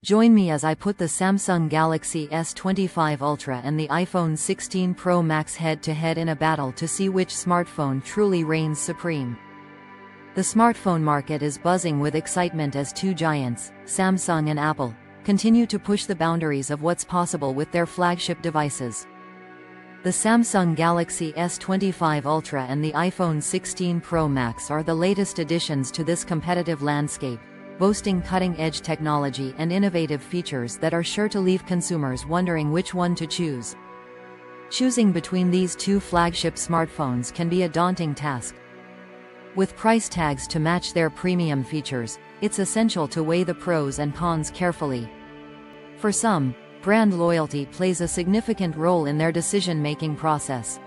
Join me as I put the Samsung Galaxy S25 Ultra and the iPhone 16 Pro Max head-to-head in a battle to see which smartphone truly reigns supreme. The smartphone market is buzzing with excitement as two giants, Samsung and Apple, continue to push the boundaries of what's possible with their flagship devices. The Samsung Galaxy S25 Ultra and the iPhone 16 Pro Max are the latest additions to this competitive landscape, boasting cutting-edge technology and innovative features that are sure to leave consumers wondering which one to choose. Choosing between these two flagship smartphones can be a daunting task. With price tags to match their premium features, it's essential to weigh the pros and cons carefully. For some, brand loyalty plays a significant role in their decision-making process.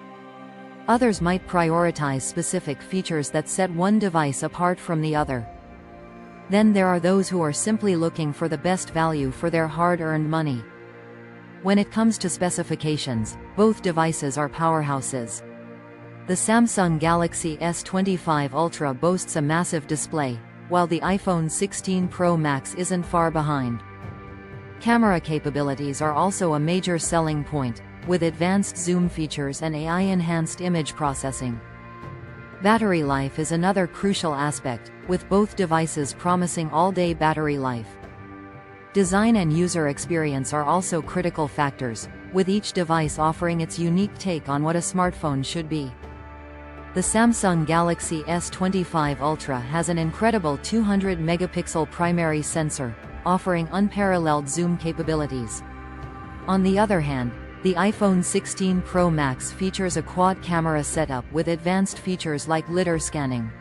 Others might prioritize specific features that set one device apart from the other. Then there are those who are simply looking for the best value for their hard-earned money. When it comes to specifications, both devices are powerhouses. The Samsung Galaxy S25 Ultra boasts a massive display, while the iPhone 16 Pro Max isn't far behind. Camera capabilities are also a major selling point, with advanced zoom features and AI-enhanced image processing. Battery life is another crucial aspect, with both devices promising all-day battery life. Design and user experience are also critical factors, with each device offering its unique take on what a smartphone should be. The Samsung Galaxy S25 Ultra has an incredible 200-megapixel primary sensor, offering unparalleled zoom capabilities. On the other hand, the iPhone 16 Pro Max features a quad-camera setup with advanced features like lidar scanning.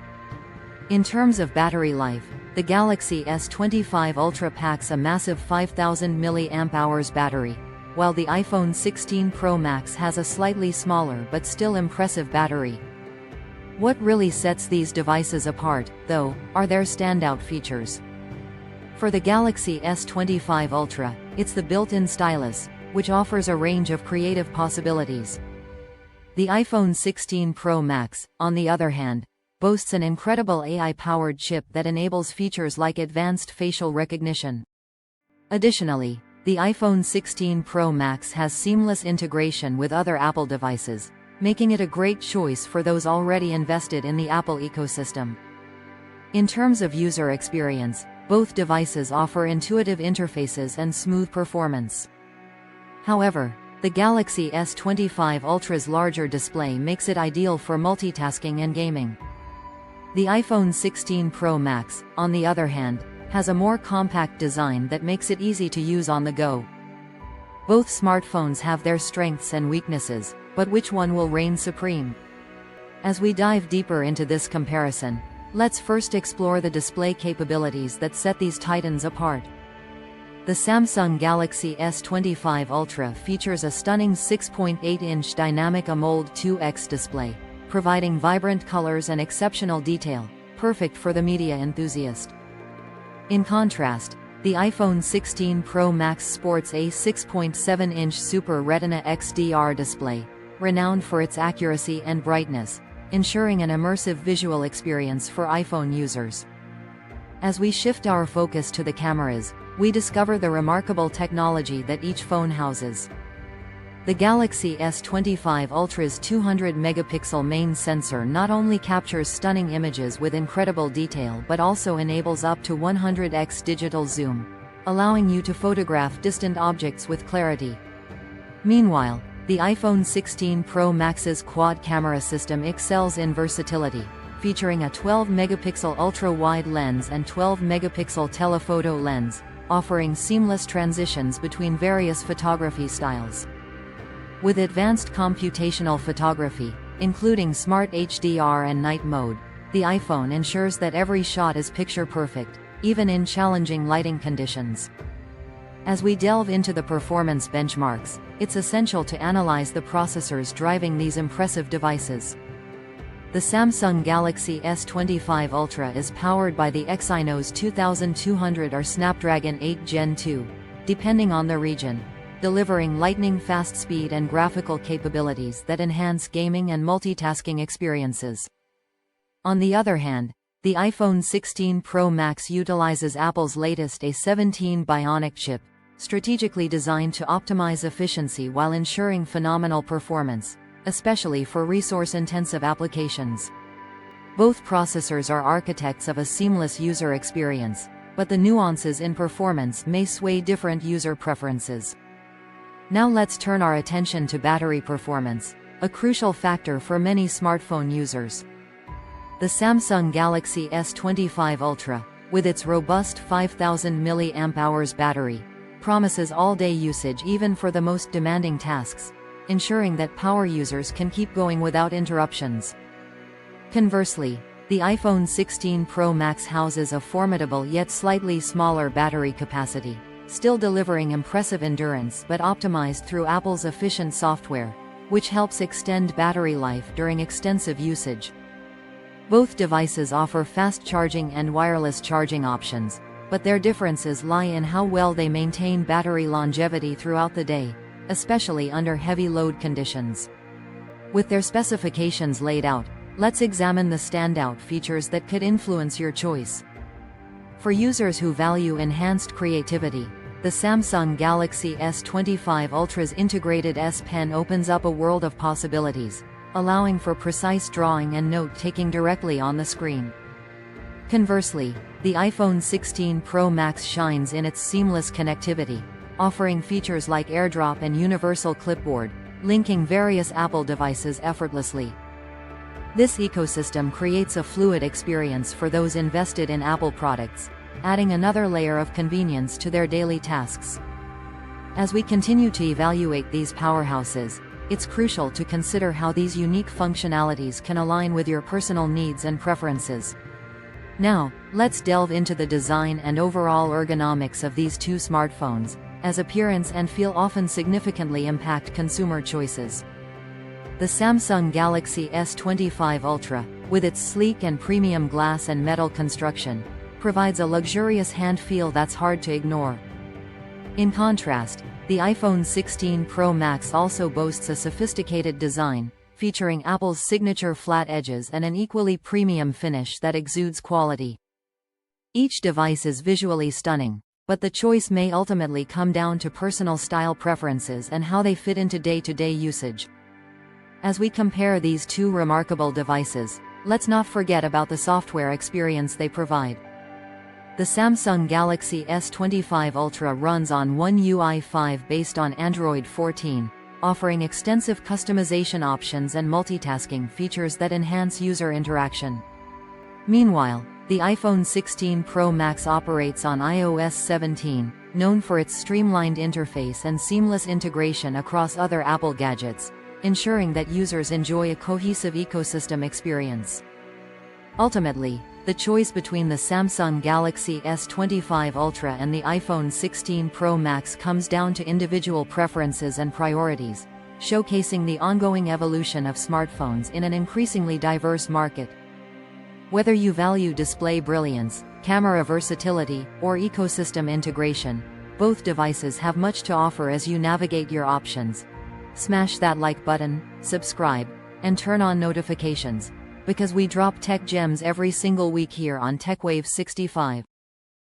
In terms of battery life, the Galaxy S25 Ultra packs a massive 5000 mAh battery, while the iPhone 16 Pro Max has a slightly smaller but still impressive battery. What really sets these devices apart, though, are their standout features. For the Galaxy S25 Ultra, it's the built-in stylus, which offers a range of creative possibilities. The iPhone 16 Pro Max, on the other hand, boasts an incredible AI-powered chip that enables features like advanced facial recognition. Additionally, the iPhone 16 Pro Max has seamless integration with other Apple devices, making it a great choice for those already invested in the Apple ecosystem. In terms of user experience, both devices offer intuitive interfaces and smooth performance. However, the Galaxy S25 Ultra's larger display makes it ideal for multitasking and gaming. The iPhone 16 Pro Max, on the other hand, has a more compact design that makes it easy to use on the go. Both smartphones have their strengths and weaknesses, but which one will reign supreme? As we dive deeper into this comparison, let's first explore the display capabilities that set these titans apart. The Samsung Galaxy S25 Ultra features a stunning 6.8-inch dynamic AMOLED 2X display, providing vibrant colors and exceptional detail, perfect for the media enthusiast. In contrast, the iPhone 16 Pro Max sports a 6.7-inch Super Retina XDR display, renowned for its accuracy and brightness, ensuring an immersive visual experience for iPhone users. As we shift our focus to the cameras, we discover the remarkable technology that each phone houses. The Galaxy S25 Ultra's 200-megapixel main sensor not only captures stunning images with incredible detail but also enables up to 100x digital zoom, allowing you to photograph distant objects with clarity. Meanwhile, the iPhone 16 Pro Max's quad-camera system excels in versatility, featuring a 12-megapixel ultra-wide lens and 12-megapixel telephoto lens, offering seamless transitions between various photography styles. With advanced computational photography, including Smart HDR and night mode, the iPhone ensures that every shot is picture-perfect, even in challenging lighting conditions. As we delve into the performance benchmarks, it's essential to analyze the processors driving these impressive devices. The Samsung Galaxy S25 Ultra is powered by the Exynos 2200 or Snapdragon 8 Gen 2, depending on the region, delivering lightning-fast speed and graphical capabilities that enhance gaming and multitasking experiences. On the other hand, The iPhone 16 Pro Max utilizes Apple's latest A17 Bionic chip, strategically designed to optimize efficiency while ensuring phenomenal performance, especially for resource-intensive applications. Both processors are architects of a seamless user experience, but the nuances in performance may sway different user preferences. Now let's turn our attention to battery performance, a crucial factor for many smartphone users. The Samsung Galaxy S25 Ultra, with its robust 5000 mAh battery, promises all-day usage even for the most demanding tasks, ensuring that power users can keep going without interruptions. Conversely, the iPhone 16 Pro Max houses a formidable yet slightly smaller battery capacity, still delivering impressive endurance but optimized through Apple's efficient software, which helps extend battery life during extensive usage. Both devices offer fast charging and wireless charging options, but their differences lie in how well they maintain battery longevity throughout the day, especially under heavy load conditions. With their specifications laid out, let's examine the standout features that could influence your choice. For users who value enhanced creativity, the Samsung Galaxy S25 Ultra's integrated S Pen opens up a world of possibilities, allowing for precise drawing and note-taking directly on the screen. Conversely, the iPhone 16 Pro Max shines in its seamless connectivity, offering features like AirDrop and Universal Clipboard, linking various Apple devices effortlessly. This ecosystem creates a fluid experience for those invested in Apple products, adding another layer of convenience to their daily tasks. As we continue to evaluate these powerhouses, it's crucial to consider how these unique functionalities can align with your personal needs and preferences. Now, let's delve into the design and overall ergonomics of these two smartphones, as appearance and feel often significantly impact consumer choices. The Samsung Galaxy S25 Ultra, with its sleek and premium glass and metal construction, provides a luxurious hand feel that's hard to ignore. In contrast, the iPhone 16 Pro Max also boasts a sophisticated design, featuring Apple's signature flat edges and an equally premium finish that exudes quality. Each device is visually stunning, but the choice may ultimately come down to personal style preferences and how they fit into day-to-day usage. As we compare these two remarkable devices, let's not forget about the software experience they provide. The Samsung Galaxy S25 Ultra runs on One UI 5 based on Android 14, offering extensive customization options and multitasking features that enhance user interaction. Meanwhile, the iPhone 16 Pro Max operates on iOS 17, known for its streamlined interface and seamless integration across other Apple gadgets, ensuring that users enjoy a cohesive ecosystem experience. Ultimately, the choice between the Samsung Galaxy S25 Ultra and the iPhone 16 Pro Max comes down to individual preferences and priorities, showcasing the ongoing evolution of smartphones in an increasingly diverse market. Whether you value display brilliance, camera versatility, or ecosystem integration, both devices have much to offer as you navigate your options. Smash that like button, subscribe, and turn on notifications, because we drop tech gems every single week here on TechWave 65.